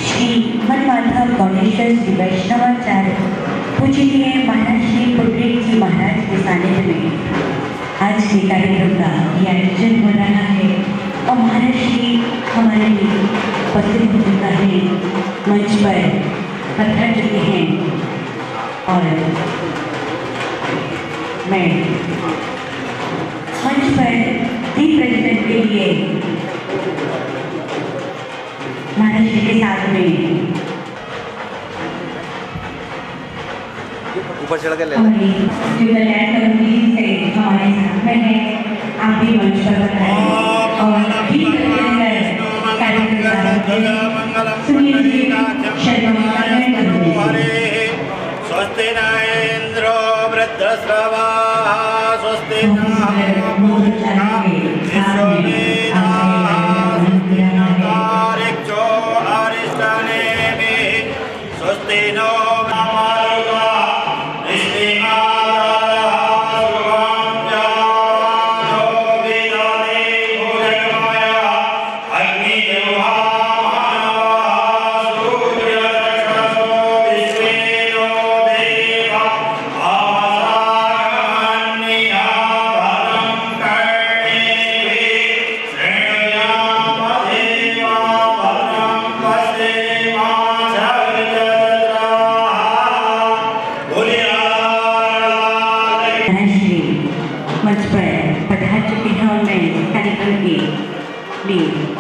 श्री मनमाधव गौडेश्वर श्री वैष्णवाचार्य पूजनीय महाराज श्री पुंडरीक जी महाराज के सानिध्य में आज के कार्यक्रम का ये आयोजन हो रहा है और महाराज श्री हमारे लिए उपस्थित हो चुका है, मंच पर पधार चुके हैं और मैं मंच पर दीप प्रज्वलन के लिए महाराज जी के साथ में ऊपर चढ़ के ले हमारी जो कल्याण कमेटी से हमारे साथ में है, आप भी मंच पर बताएं और दीप प्रज्वलन कर कार्यक्रम सुनिए जी शर्मा स्वस्ति न इंद्रो वृद्धश्रवा स्वस्ति स्वस्ति नो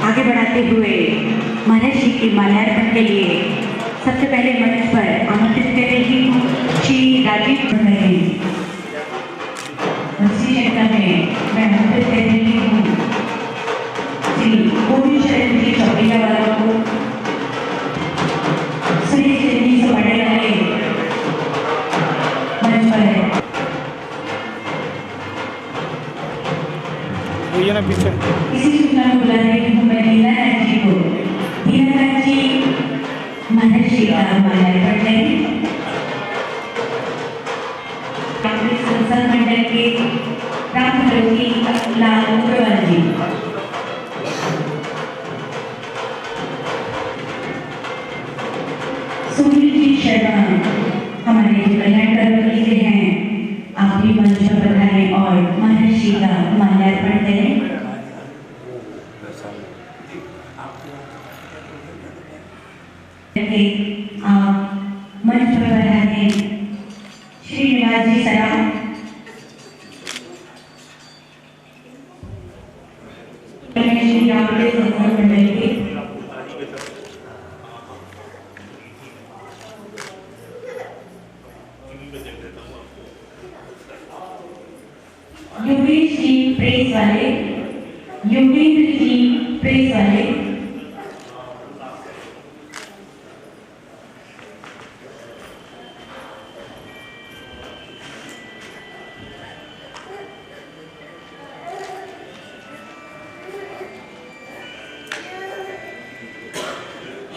आगे बढ़ाते हुए महाराज जी के माल्यार्पण के लिए सबसे पहले मंच पर आमंत्रित कर रही हूँ श्री राजीव शंकर में मैं आमंत्रित कर रही हूँ श्री गोविंद शरण जी चौकीला वालों को, सुरेश जी से पढ़ने वाले मंच पर पीछे इसी सूचना को बुला रही हूँ मैं दीनानाथ जी को। दीनानाथ जी महाराज जी का माल्यार्पण करें। कांग्रेस संसद मंडल के रामधरोगी लाल अग्रवाल जी, सुनील जी शर्मा हमारे कल्याण कमेटी से हैं, आप भी मंच पर पधारें और महाराज जी का माल्यार्पण करें। आप मंच पर पधारें श्री निवास जी सराफ, श्री रामदेव संसद मंडल के योगेश जी प्रेस वाले, योगेंद्र जी प्रेस वाले,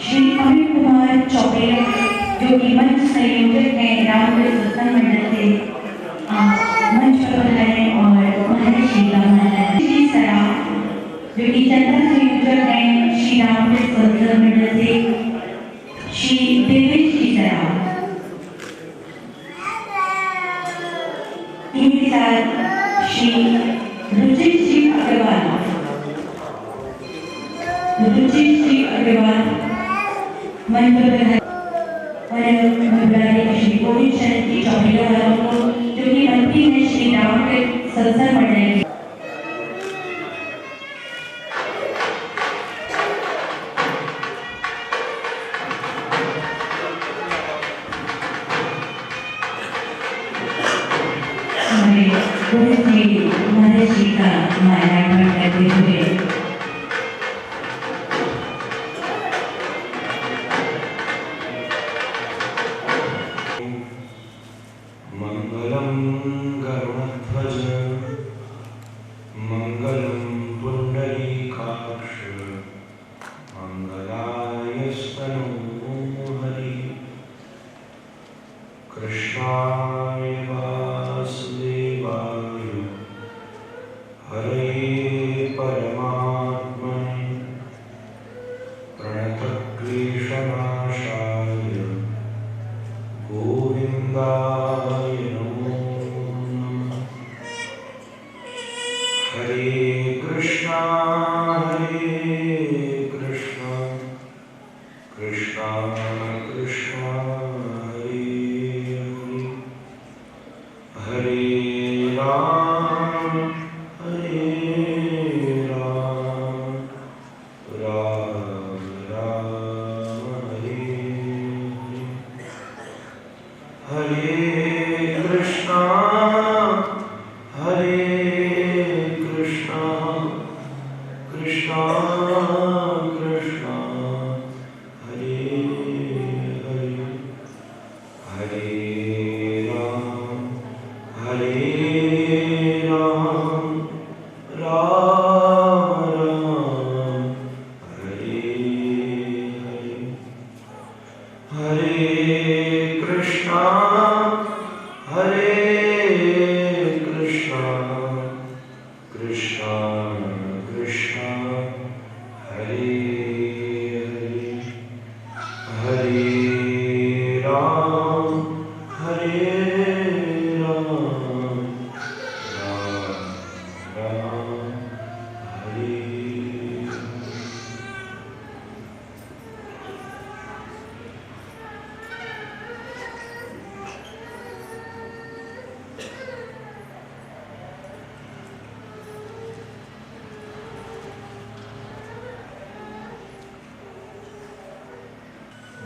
श्री अमित कुमार चौबे जो कि मंच संयोजक हैं रामदेव संसद मंडल से, मंच पर पधारें और महाराज जी का माल्यार्पण। श्री सराफ जो कि चंदा संयोजक हैं श्री रामदेव संसद मंडल से, श्री देवेश जी सराफ, इनके साथ श्री रुचित जी अग्रवाल, रुचित जी अग्रवाल मंच पर पधारें और श्री गोविंद शरण जी चौकीला वालों को जो कि मंत्री हैं श्री रामदेव संसद मंडल के। गोविंद जी महाराज जी का माल्यार्पण करते हुए मंगलम गरुड़ध्वज मंगलम पुंडरीकाक्ष मंगलाय स्तनो हरि कृष्णाय वासुदेवाय हरे परमा विनाशाय गोविन्दाय नमो नमः। हरे कृष्णा कृष्णा कृष्णा हरे हरे, हरे राम राम राम हरे हरे, हरे कृष्णा कृष्णा कृष्णा हरे हरे, हरे राम राम राम हरे हरे, हरे कृष्णा कृष्णा कृष्णा हरे हरे, हरे राम राम राम हरे।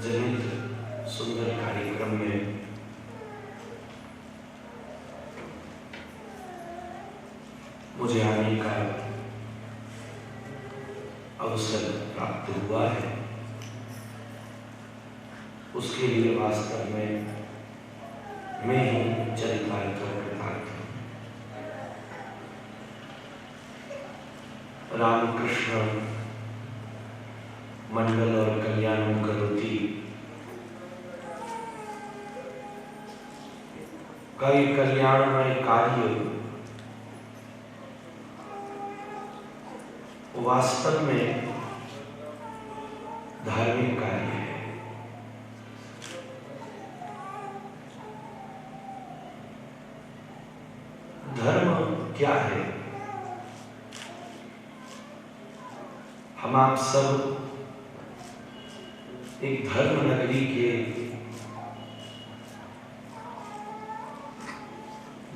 जनित सुंदर कार्यक्रम में मुझे आने का अवसर प्राप्त हुआ है। उसके लिए वास्तव में मैं ही चरितार्थ कृतार्थ हूँ। रामकृष्ण मंडल और कल्याणम करोति कई कल्याणमय कार्य वास्तव में धार्मिक कार्य है। धर्म क्या है? हम आप सब एक धर्म नगरी के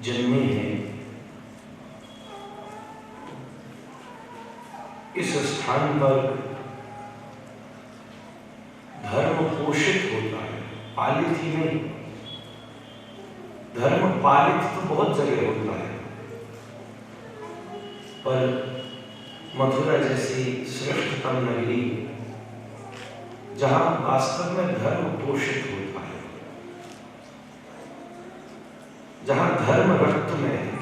जन्मे हैं। इस स्थान पर धर्म पोषित होता है, पालित ही नहीं। धर्म पालित तो बहुत जगह होता है, पर मथुरा जैसी श्रेष्ठतम नगरी जहां वास्तव में धर्म पोषित होता है, जहां धर्म रक्त में है,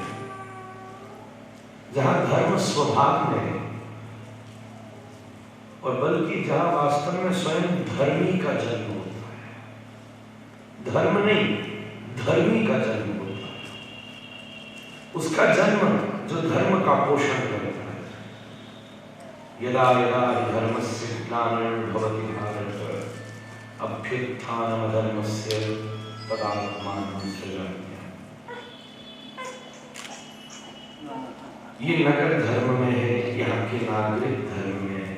जहां धर्म स्वभाव में है, और बल्कि जहां वास्तव में स्वयं धर्मी का जन्म होता है। धर्म नहीं, धर्मी का जन्म होता है। उसका जन्म जो धर्म का पोषण करता है। यदा यदा धर्मस्य ग्लानिर्भवति भारत अभ्युत्थानमधर्मस्य तदात्मानं सृजाम्यहम्। ये नगर धर्म में है, यहाँ के नागरिक धर्म में है।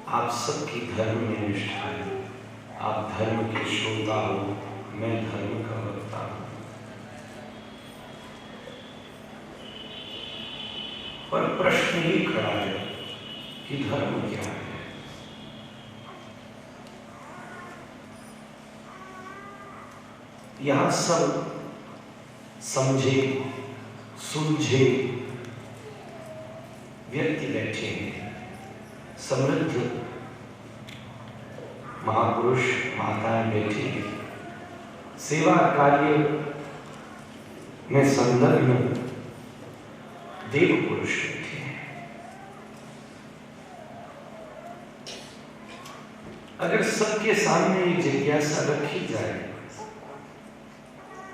आप सबकी धर्म में निष्ठा है। आप धर्म के श्रोता हो, मैं धर्म का वक्ता हूं। पर प्रश्न ही खड़ा है कि धर्म क्या है? यहां सब समझे सुलझे व्यक्ति बैठे हैं। समृद्ध महापुरुष माताएं बैठी हैं। सेवा कार्य में संलग्न देव पुरुष बैठे हैं। अगर सबके सामने एक जिज्ञासा रखी जाए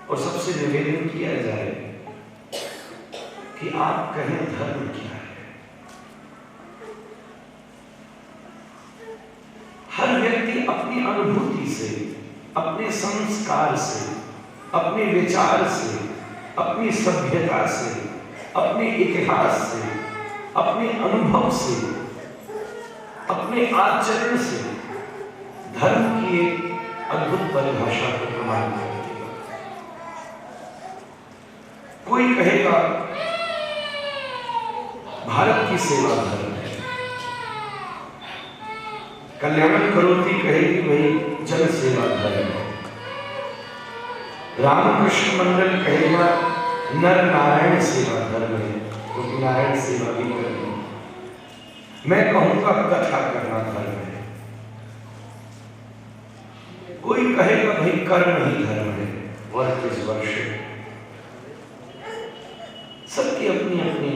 और सबसे निवेदन किया जाए कि आप कहें धर्म क्या है, व्यक्ति अपनी अनुभूति से, अपने संस्कार से, अपने विचार से, अपनी सभ्यता से, अपने इतिहास से, अपने अनुभव से, अपने आचरण से धर्म की एक अद्भुत परिभाषा को प्रमाण करेगा। कोई कहेगा भारत की सेवा धर्म है, कल्याण करोति कहेगी वही जन सेवा धर्म है, रामकृष्ण मंडल कहेगा नर नारायण सेवा धर्म है, क्योंकि नारायण सेवा भी करनी। मैं कहूंगा कथा करना धर्म है। कोई कहेगा भाई कर्म ही धर्म है, वर्क इज वर्शिप। सबकी अपनी अपनी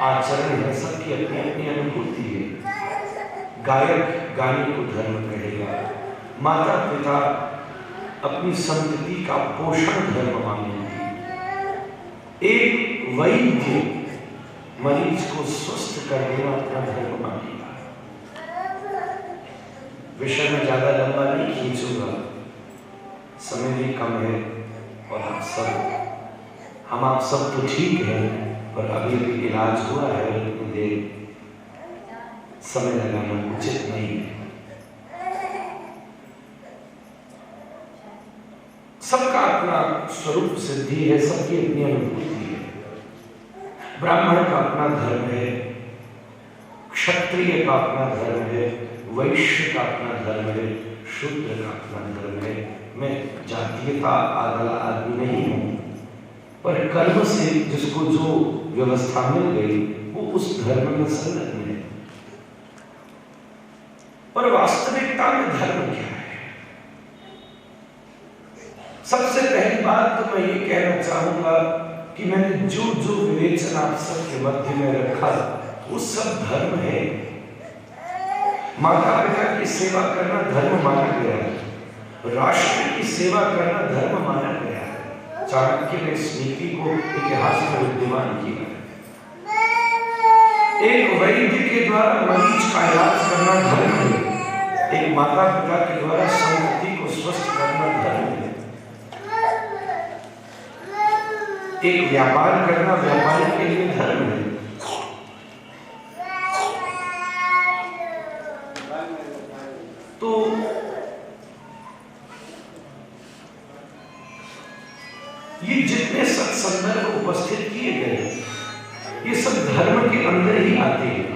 आचरण है, सबकी अपनी अपनी अनुभूति है। गायक गाने को धर्म कहेगा, माता पिता अपनी संतति का पोषण धर्म मानेंगे, एक वैद्य मरीज को स्वस्थ कर देना अपना धर्म मानेगा। विषय में ज्यादा लंबा नहीं खींचूंगा, समय भी कम है और हम आप सब तो ठीक है, पर अभी भी इलाज हुआ है और इतनी देर समय लगाना उचित नहीं है। सबका अपना स्वरूप सिद्धि है, सबकी अपनी अनुभूति है। ब्राह्मण का अपना धर्म है, क्षत्रिय का अपना धर्म है, वैश्य का अपना धर्म है, शूद्र का अपना धर्म है। मैं जातीयता आदला आदमी नहीं हूं, पर कर्म से जिसको जो व्यवस्था मिल गई वो उस धर्म में संलग्न है। पर वास्तविकता में धर्म क्या है? सबसे पहली बात तो मैं ये कहना चाहूंगा कि मैंने जो जो विवेचन आप सबके मध्य में रखा वो सब धर्म है। माता पिता की सेवा करना धर्म माना गया है, राष्ट्र की सेवा करना धर्म माना गया है। चाणक्य ने इस नीति को इतिहास में विद्यमान किया है। एक वैद्य के द्वारा मरीज का इलाज करना धर्म है, एक माता पिता के द्वारा संतति को स्वस्थ करना धर्म है, एक व्यापार करना व्यापारी के लिए धर्म है। तो ये जितने संदर्भ उपस्थित किए गए ये सब धर्म के अंदर ही आते हैं,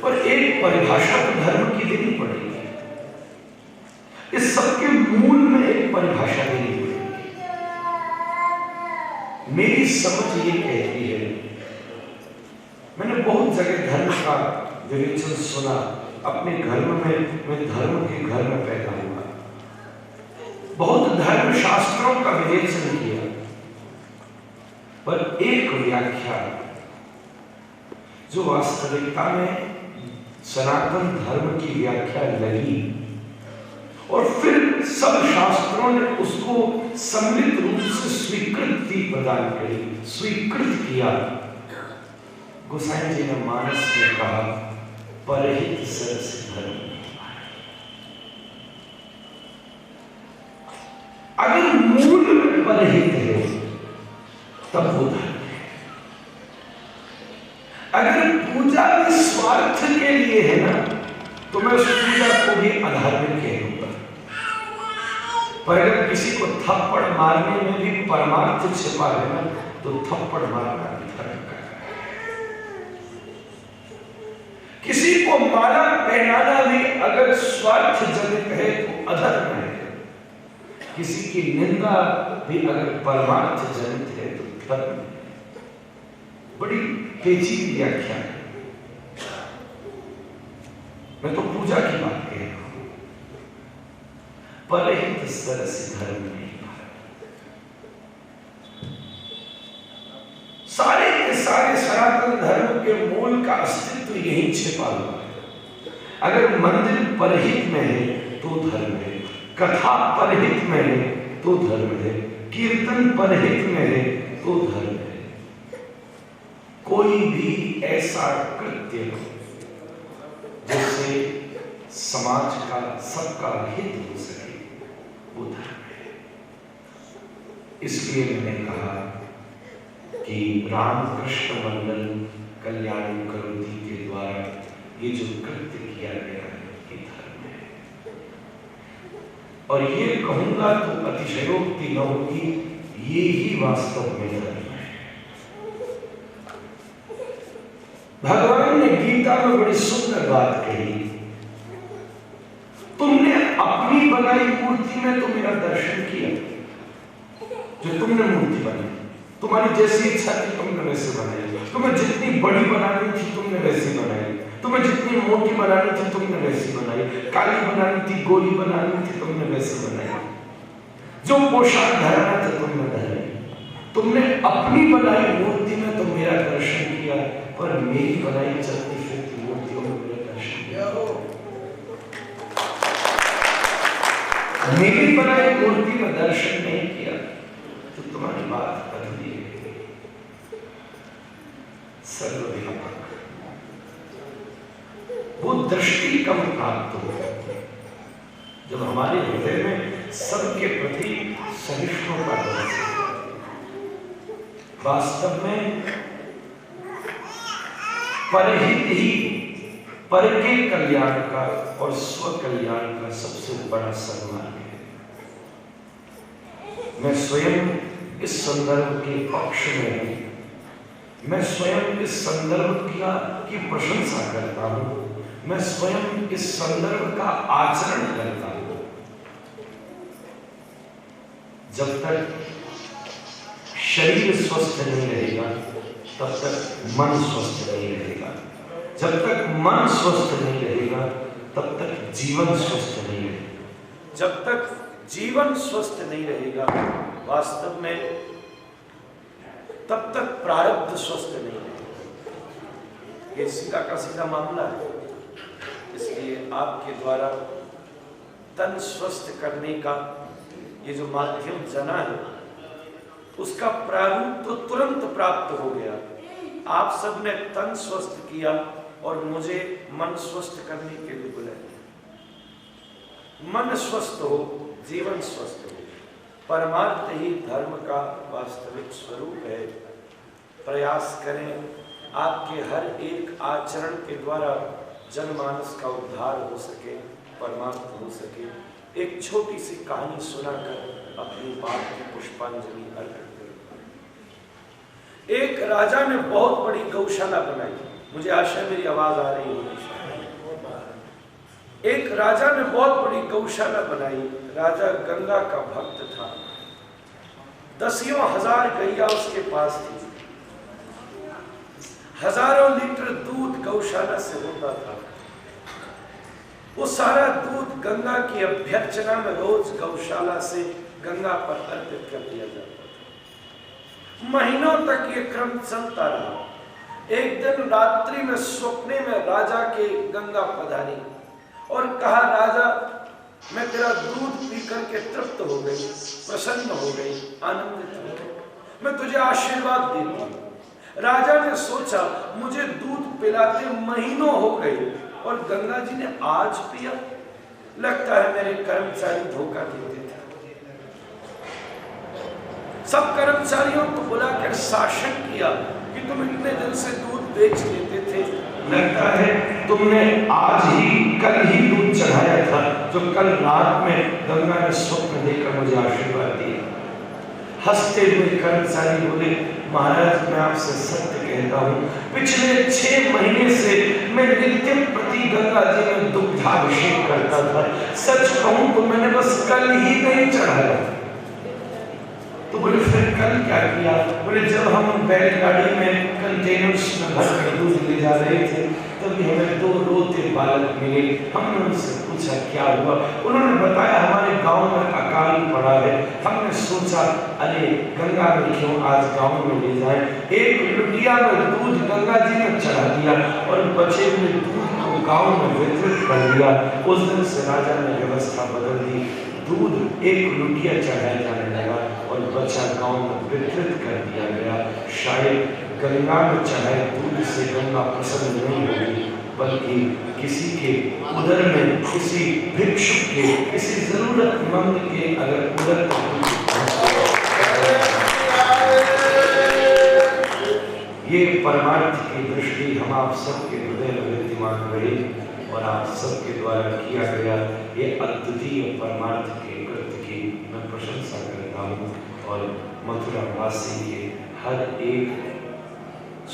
और एक परिभाषा तो धर्म की देनी पड़ेगी। इस सबके मूल में एक परिभाषा देनी पड़ेगी। मेरी समझ ये कहती है, मैंने बहुत जगह धर्म का विवेचन सुना। अपने घर में मैं धर्म के घर में पैदा हुआ, बहुत धर्म शास्त्रों का विवेचन किया, पर एक व्याख्या जो वास्तविकता में सनातन धर्म की व्याख्या लगी, और फिर सब शास्त्रों ने उसको सम्मिलित रूप से स्वीकृति प्रदान करी, स्वीकृत किया। गोसाई जी ने मानस में कहा परहित सरस धर्म। अगर मूल में परहित है तब वो धर्म है। अगर पूजा भी स्वार्थ के लिए है ना, तो मैं उस पूजा को भी अधार्मिक कह दूंगा। पर अगर किसी को थप्पड़ मारने में भी परमार्थ छिपा है ना, तो थप्पड़ मारना भी धर्म का। किसी को माला पहनाना भी अगर स्वार्थ जनित है तो अधर्म है। किसी की निंदा भी अगर परमार्थ जनित है तो धर्म है। बड़ी पेचीदी व्याख्या है। मैं तो पूजा की बात कह रहा हूं। परहित सरस धर्म नहीं। सारे के सारे सनातन धर्म के मूल का अस्तित्व यही छिपा हुआ है। अगर मंदिर परहित में है तो धर्म है, कथा परहित में है तो धर्म है, कीर्तन परहित में है तो धर्म है। कोई भी ऐसा कृत्य जिससे समाज का, सबका हित हो सके, वो धर्म है। इसलिए मैंने कहा कि रामकृष्ण मंडल कल्याण करोति के द्वारा ये जो कृत्य किया गया है ये धर्म है। और ये कहूंगा तो अतिशयोक्ति न होगी, ये ही वास्तव में धर्म है। भगवान ने गीता में बड़ी सुंदर बात कही, तुमने अपनी बनाई मूर्ति में तो मेरा दर्शन किया, जो तुमने मूर्ति बनाई, तुम्हारी जैसी इच्छा थी तुमने वैसे बनाई, तुम्हें जितनी बड़ी बनानी थी तुमने वैसी बनाई, तुम्हें जितनी मोटी बनानी थी तुमने वैसी बनाई, काली बनानी थी, गोरी बनानी थी, तुमने वैसी बनाई, जो पोशाक धराना था तुमने धराई। तुमने अपनी बनाई मूर्ति में तो मेरा दर्शन किया, पर मेरी बनाई चलती फिरती मूर्तियों में मेरा दर्शन किया। मेरी बनाई मूर्ति में दर्शन नहीं किया तो तुम्हारी बात अधूरी है। सर्वव्यापक वो दृष्टि कब प्राप्त हो, जब हमारे हृदय में सबके प्रति सहिष्णुता बरसे। वास्तव में परहित ही पर के कल्याण का और स्व कल्याण का सबसे बड़ा सम्मान है। मैं स्वयं इस संदर्भ के पक्ष में हूं, मैं स्वयं इस संदर्भ की प्रशंसा करता हूं, मैं स्वयं इस संदर्भ का आचरण करता हूं। जब तक शरीर स्वस्थ नहीं रहेगा तब तक मन स्वस्थ नहीं रहेगा, जब तक मन स्वस्थ नहीं रहेगा तब तक जीवन स्वस्थ नहीं रहेगा, जब तक जीवन स्वस्थ नहीं रहेगा वास्तव में तब तक प्रारब्ध स्वस्थ नहीं रहेगा। ये सीधा का सीधा मामला है। इसलिए आपके द्वारा तन स्वस्थ करने का ये जो माध्यम जना है उसका प्रारूप तो तुरंत प्राप्त हो गया। आप सब ने तन स्वस्थ किया और मुझे मन स्वस्थ करने के लिए बुलाया। मन स्वस्थ हो, जीवन स्वस्थ हो, परमार्थ ही धर्म का वास्तविक स्वरूप है। प्रयास करें आपके हर एक आचरण के द्वारा जनमानस का उद्धार हो सके, परमार्थ हो सके। एक छोटी सी कहानी सुनाकर अपनी बात की पुष्पांजलि अर्पित करें। एक राजा ने बहुत बड़ी गौशाला बनाई। मुझे आशा है मेरी आवाज आ रही होगी। एक राजा ने बहुत बड़ी गौशाला बनाई। राजा गंगा का भक्त था। दसियों हजार गैया उसके पास थी। हजारों लीटर दूध गौशाला से होता था। वो सारा दूध गंगा की अभ्यर्चना में रोज गौशाला से गंगा पर अर्पित कर दिया जाता था। महीनों तक ये क्रम चलता रहा। एक दिन रात्रि में स्वप्ने में राजा के गंगा पधारी और कहा, राजा मैं तेरा दूध पी करके तृप्त हो गई, प्रसन्न हो गई, आनंदित हो गई, मैं तुझे आशीर्वाद देती हूँ। राजा ने सोचा मुझे दूध पिलाते महीनों हो गए और गंगा जी ने आज पिया। लगता है मेरे कर्मचारी धोखा देते थे। सब कर्मचारियों को बुलाकर शासन किया कि तुम इतने दिन से दूध बेच देते थे, लगता है तुमने आज ही कल ही दूध चढ़ाया था, जो कल रात में गंगा ने स्वप्न देकर मुझे आशीर्वाद दिया। हंसते हुए कर्मचारी बोले, महाराज मैं आपसे सत्य कहता हूँ, पिछले 6 महीने से मैं नित्य प्रति गंगा जी में दुग्धाभिषेक करता था। सच कहूँ तो मैंने बस कल ही नहीं चढ़ाया। तो बोले फिर कल क्या किया? बोले जब हम बैलगाड़ी में कंटेनर्स में भरकर दूध ले जा रहे थे तभी हमें 2 रोते बालक मिले। हमने उनसे पूछा क्या हुआ? उन्होंने बताया हमारे गांव में अकाल पड़ा है। हमने सोचा अरे गंगा में क्यों आज गांव में ले जाए। एक लुटिया में दूध गंगा जी में चढ़ा दिया और बचे हुए दूध को गांव में वितरित कर दिया। उस दिन से राजा ने व्यवस्था बदल दी। दूध एक लुटिया चढ़ाया जाने लगा और बचा गांव में वितरित कर दिया गया। शायद गंगा में चढ़ाए दूध से गंगा प्रसन्न नहीं होगी, बल्कि किसी के उदर में, किसी भिक्षुक के, किसी जरूरतमंद के अगर उदर ये परमार्थ की दृष्टि हम आप सबके हृदय में विद्यमान रहे और आप सबके द्वारा किया गया ये अद्वितीय परमार्थ के कृत्य की मैं प्रशंसा करता हूँ और मथुरा वासी के हर एक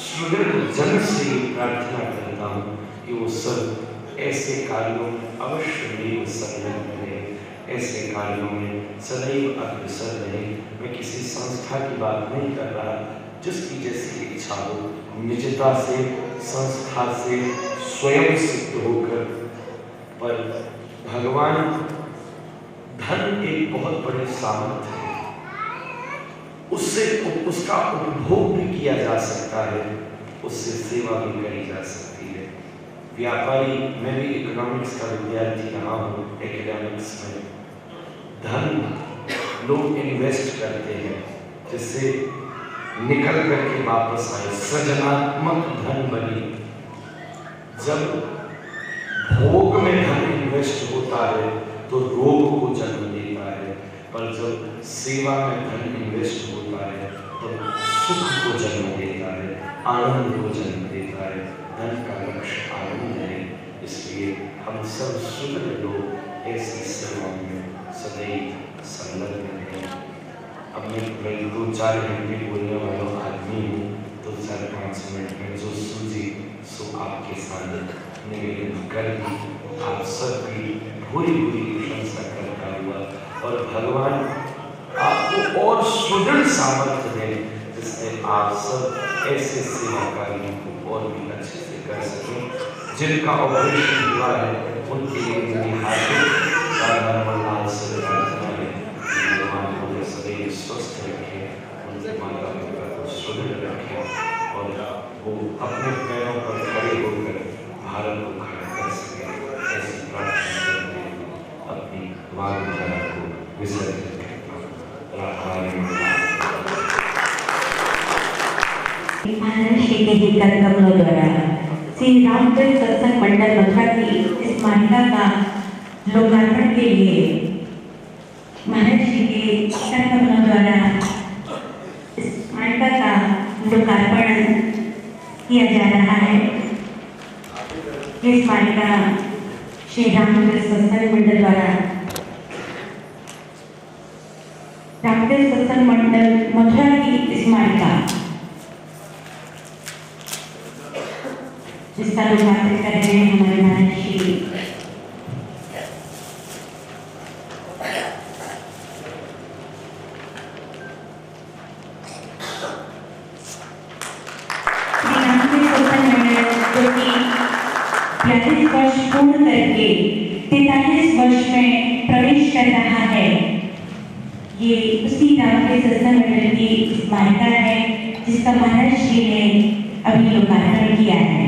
सुदृढ़ जन से प्रार्थना करता हूँ कि वो सब ऐसे कार्यों में अवश्य नहीं संलग्न रहे, ऐसे कार्यों में सदैव अग्रसर रहे। मैं किसी संस्था की बात नहीं कर रहा, जिसकी जैसी इच्छा हो निजता से, संस्था से स्वयं सिद्ध होकर, पर भगवान धन एक बहुत बड़े सामर्थ्य है, उससे उसका उपभोग भी किया जा सकता है, उससे सेवा भी करी जा सकती है। व्यापारी, मैं भी इकोनॉमिक्स का विद्यार्थी रहा हूँ, एकेडमिक्स में धन लोग इन्वेस्ट करते हैं जिससे निकल करके वापस आए, सृजनात्मक धन बनी। जब भोग में धन इन्वेस्ट होता है तो रोग को जन्म देता है, पर जब सेवा में धन इन्वेस्ट होता है तो सुख को जन्म देता है, आनंद को जन्म देता है। धन का लक्ष्य आनंद है, इसलिए हम सब सुंदर लोग ऐसी सेवाओं में सदैव संलग्न हैं। अब मैं 2-4 घंटे बोलने वाला आदमी हूँ, तो 4-5 मिनट में जो सूझी सो आपके सामने निवेदन कर दी। आप सबकी भूरी भूरी प्रशंसा करता हुआ और भगवान आपको और सुदृढ़ सामर्थ्य दें जिससे आप सब ऐसे सेवा कार्यों को और भी अच्छे से कर सकें। जिनका ऑपरेशन हुआ है उनके लिए मेरी हार्दिक लाल से प्रार्थना है, भगवान को सदैव स्वस्थ रखे, उनके माता पिता को सुदृढ़ रखे और वो अपने पैरों पर खड़े होकर भारत को खड़ा कर सके। ऐसी प्रार्थना करते हुए अपनी वाग्धारा को विसर्जित करता हूँ। महाराष्ट्र के ही कार्यक्रमों द्वारा श्री रामकृष्ण सत्संग मंडल मथुरा की इस मालिका का लोकार्पण के लिए महाराष्ट्र के कार्यक्रमों द्वारा इस मालिका का लोकार्पण किया जा रहा है। इस मालिका श्री रामकृष्ण सत्संग मंडल द्वारा रामकृष्ण सत्संग मंडल मथुरा की इस मालिका जिसका लोकार्पण कर रहे हैं हमारे महाराज श्री वर्ष पूर्ण करके 43 वर्ष में प्रवेश कर रहा है। ये उसी रामकृष्ण सत्संग मंडल की मालिका है जिसका महाराज श्री ने अभी लोकार्पण किया है।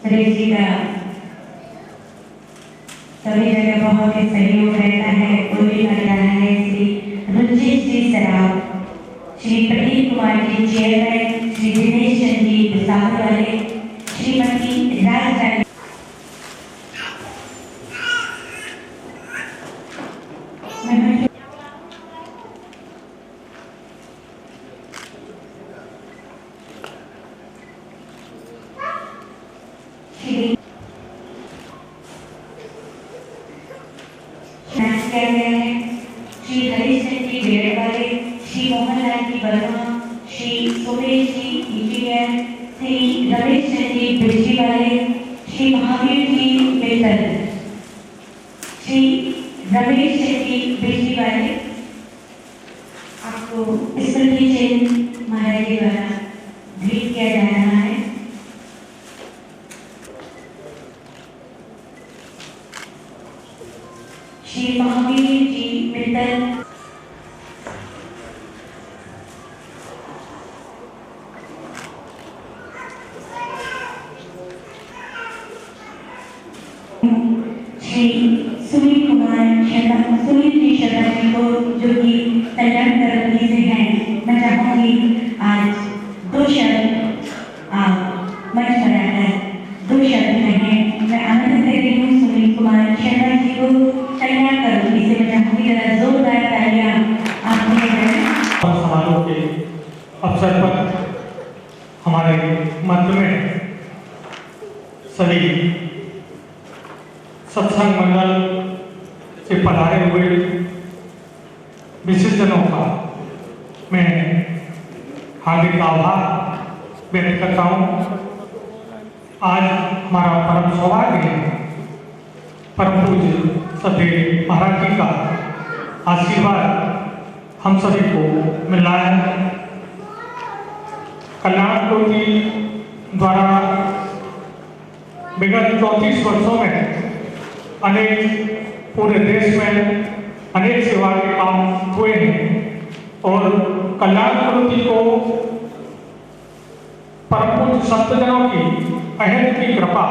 सुरेश जी का सभी जगह बहुत ही सहयोग रहता है, कोई कर रहा है। श्री रुचित जी सराफ, श्री प्रदीप कुमार जी चेयरमैन, श्री दिनेश चंद जी प्रसाद वाले, श्रीमती राज श्री हरीश जी बेड़ वाले, श्री मोहनलाल जी वर्मा, श्री सुरेश जी इंजीनियर, श्री रमेश जी बिजली वाले, श्री महावीर जी मित्तल, श्री रमेश जी बिजली वाले। आपको स्मृति चिन्ह महाराज जी द्वारा भेंट किया जा रहा है। श्री महावीर जी मित्तल, श्री सुनील जी शर्मा जी को, जो कि कल्याण करवली से हैं, मैं चाहूँगी आज दो शब्द आप मंच पर आकर दो शब्द कहें। मैं आनंद कर रही हूँ सुनील कुमार शर्मा जी को कल्याण करवली से। मैं चाहूँगी जरा जोरदार तालियां आपने समारोह के अवसर पर हमारे मंच में सभी सत्संग मंडल से पधारे हुए विशिष्टजनों का मैं हार्दिक आभार व्यक्त करता हूँ। आज हमारा परम सौभाग्य है परम पूज्य सदगुरु महाराज जी का आशीर्वाद हम सभी को मिल रहा है। कल्याण ज्योति द्वारा विगत 34 वर्षों में अनेक पूरे देश में अनेक सेवा के काम हुए हैं और कल्याण ज्योति को परम पूज्य संतजनों की अहम की कृपा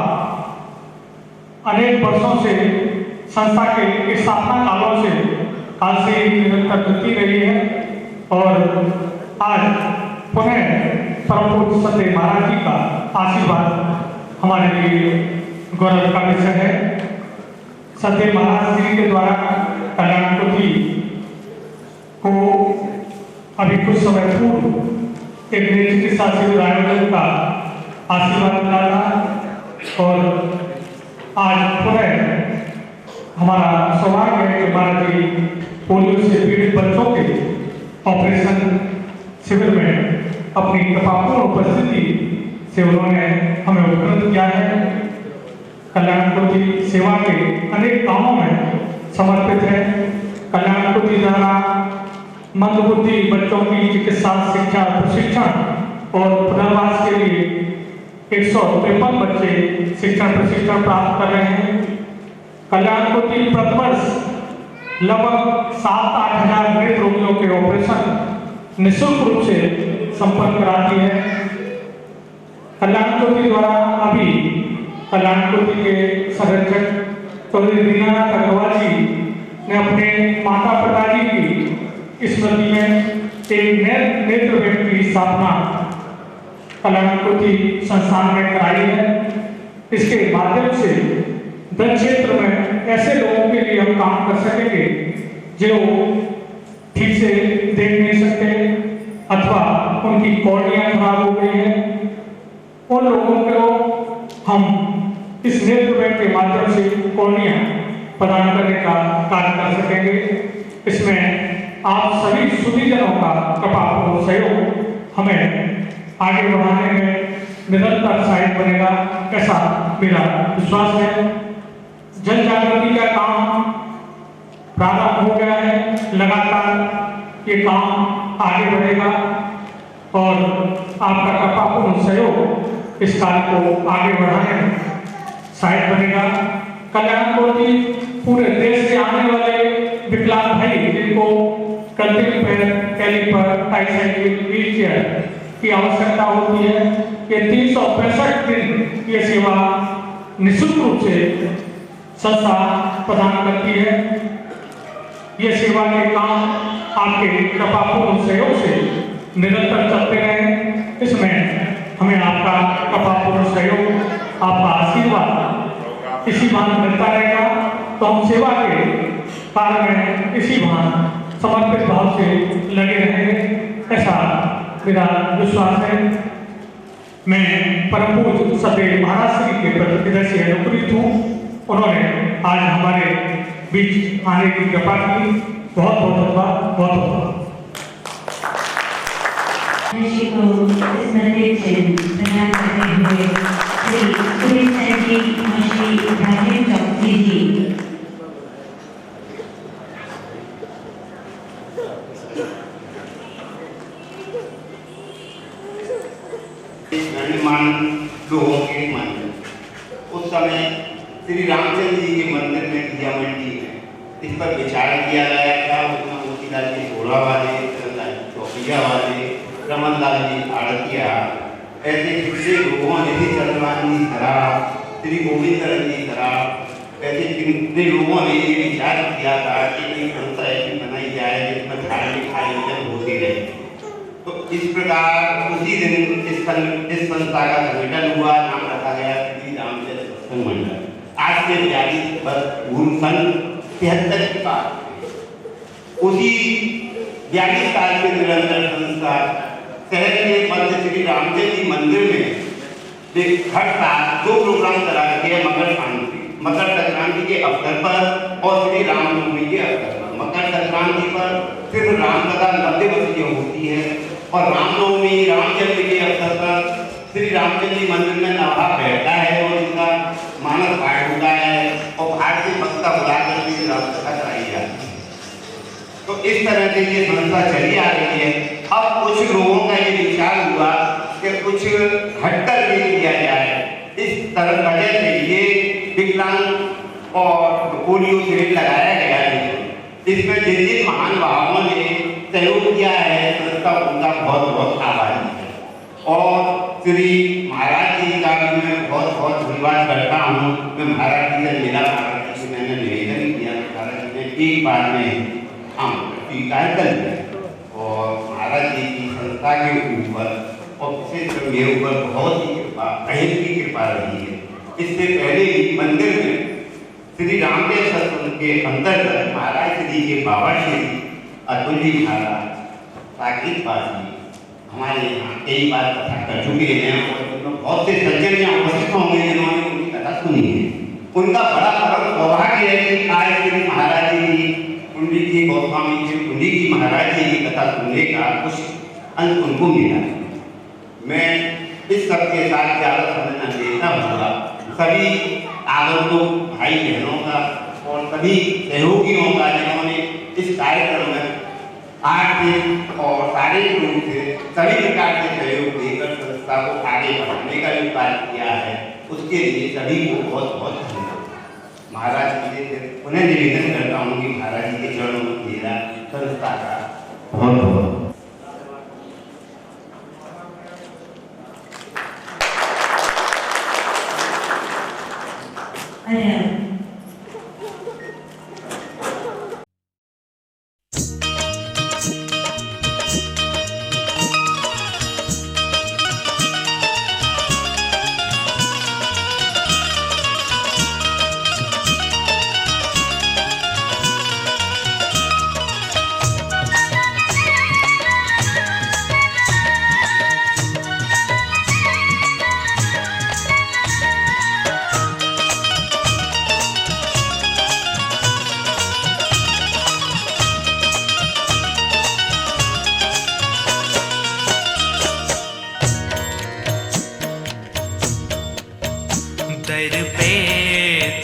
अनेक वर्षों से संस्था के स्थापना काल से निरंतर चलती रही है और आज पुनः परम पूज्य सदगुरु महाराज जी का आशीर्वाद हमारे लिए गौरव का विषय है। सदगुरु महाराज जी के द्वारा कल्याण ज्योति को अभी कुछ समय पूर्व एक नई चिकित्सा शिविर आयोजन का आशीर्वाद मिला था और आज पुनः हमारा सौभाग्य है कि महाराज जी पोलियो से पीड़ित बच्चों के ऑपरेशन शिविर में अपनी कृपापूर्ण उपस्थिति से उन्होंने हमें उपलब्ध किया है। कल्याण ज्योति सेवा के अनेक कामों में समर्पित है। कल्याण ज्योति द्वारा मंदबुद्धि बच्चों की चिकित्सा शिक्षा प्रशिक्षण और पुनर्वास के लिए 153 बच्चे शिक्षण प्रशिक्षण प्राप्त कर रहे हैं। कल्याण ज्योति प्रतिवर्ष लगभग 7-8 हजार नेत्र रोगियों के ऑपरेशन निःशुल्क रूप से संपन्न कराती है। कल्याण ज्योति द्वारा अभी कल्याण ज्योति के संरक्षक चौधरी दीनानाथ अग्रवाल जी ने अपने माता पिताजी की स्मृति में एक नेत्र बैंक की स्थापना कल्याण ज्योति संस्थान में कराई है। इसके माध्यम से दल क्षेत्र में ऐसे लोगों के लिए हम काम कर सकेंगे जो ठीक से देख नहीं सकते अथवा उनकी कॉर्निया खराब हो गई है। उन लोगों को हम इस नेत्र बैंक के माध्यम से कॉर्निया प्रदान करने का कार्य कर सकेंगे। इसमें आप सभी सुधीजनों का कृपापूर्ण सहयोग हमें आगे बढ़ाने में निरंतर सहायक बनेगा, ऐसा मेरा विश्वास है। जन जागृति का काम प्रारंभ हो गया है, लगातार ये काम आगे बढ़ेगा और आपका कृपापूर्ण सहयोग इस कार्य को आगे बढ़ाने में सहायक बनेगा। कल्याण ज्योति पूरे देश से आने वाले विकलांग भाई जिनको कृत्रिम पैर, कैलिपर, ट्राइसाइकिल, व्हीलचेयर की आवश्यकता होती है, ये 365 दिन ये सेवा निःशुल्क रूप से संस्था प्रदान करती है। ये सेवा के काम आपके कृपापूर्ण सहयोग से निरंतर चलते रहें। इसमें हमें आपका कृपापूर्ण सहयोग, आपका आशीर्वाद इसी भान मिलता रहेगा तो हम सेवा के कार्य में इसी भान समर्पित भाव से लगे रहेंगे, ऐसा मेरा विश्वास है। मैं परम पूज्य सदगुरु महाराज श्री के प्रति हृदय से अनुग्रहित हूँ। उन्होंने आज हमारे बीच आने की कृपा की। बहुत बहुत धन्यवाद। बहुत इस मंदिर से प्रदान करते हुए श्री सुरेश सर जी और श्री राजेश चौधरी जी। लोगों के मंदिर उस समय श्री रामचंद्र जी के मंदिर में दिया मंडी है, इस पर विचार किया गया था। उसमें मोतीलाल जी घोड़ा वाले, चौकिया वाले, रमनलाल जी आड़तिया, ऐसे दूसरे लोगों ने भी चंद्रमान जी धरा, श्री गोविंद जी धरा, इतने लोगों ने ये विचार किया था कि एक संस्था ऐसी बनाई जाए जिसमें धार्मिक आयोजन होते रहे। तो इस प्रकार उसी दिन इस संस्था का संगठन हुआ, नाम रखा गया श्री रामचंद्र सत्संग मंडल। आज से 42 वर्ष पूर्व सन 73 की बात है। उसी 42 साल के निरंतर संस्था शहर के मध्य श्री रामचंद्र जी मंदिर में हर साल 2 प्रोग्राम करा रखे हैं। मकर संक्रांति के अवसर पर और श्री रामनवमी के अवसर पर। मकर संक्रांति पर सिर्फ राम कथा 90 वर्षीय होती है और रामनवमी रामचंद्र के अवसर पर श्री रामचंद्र जी मंदिर में नवाब बैठता है और इनका मानस पाठ होता है और बाहर से भक्ता बुलाकर श्री राम कथा कराई जाती है। तो इस तरह से ये संस्था चली आ रही है। अब कुछ लोगों का ये विचार हुआ कि कुछ हटकर भी किया जाए। इस तरह वजह से ये विकलांग और पोलियो शिविर लगाया गया है। इसमें जिन जिन महान भावों ने सहयोग किया है संस्था उनका बहुत बहुत आभारी है। और श्री महाराज जी का भी मैं बहुत बहुत धन्यवाद करता हूँ। मैं महाराज जी से मिला, महाराज जी से मैंने निवेदन किया, महाराज जी ने एक बार में हम स्वीकार कर लिया और महाराज जी की संस्था के ऊपर और विशेष मेरे ऊपर बहुत ही कृपा, अहित की कृपा रही है। इससे पहले भी मंदिर में श्री रामदेव सत्संग के अंतर्गत महाराज श्री के बाबा श्री अतुल जी महाराज साकिब बाजी हमारे यहाँ कई बार कथा कर चुके हैं और बहुत से सज्जन यहाँ उपस्थित होंगे जिन्होंने उनकी कथा सुनी है। उनका बड़ा परम सौभाग्य है कि आज श्री महाराज जी कुंडी जी गोस्वामी जी कुंडी जी महाराज जी की कथा सुनने का कुछ अंश उनको मिला। मैं इस सबके साथ ज़्यादा समय न देता हुआ सभी आगंतुक भाई बहनों का और सभी सहयोगियों का जिन्होंने इस कार्यक्रम में आर्थिक और शारीरिक रूप से सभी प्रकार के सहयोग देकर संस्था को आगे बढ़ाने का भी कार्य किया है, उसके लिए सभी को बहुत बहुत धन्यवाद। महाराज जी से पुनः निवेदन करता हूँ कि महाराज जी के चरणों में मेरा संस्था का बहुत बहुत दर पे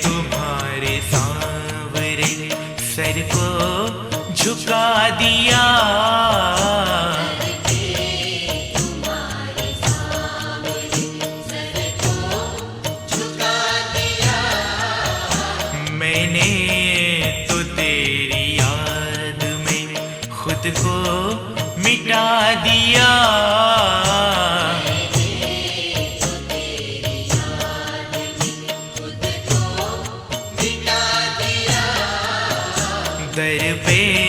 तुम्हारे सांवरे सर को झुका दिया, मैंने तो तेरी याद में खुद को मिटा दिया। दर पे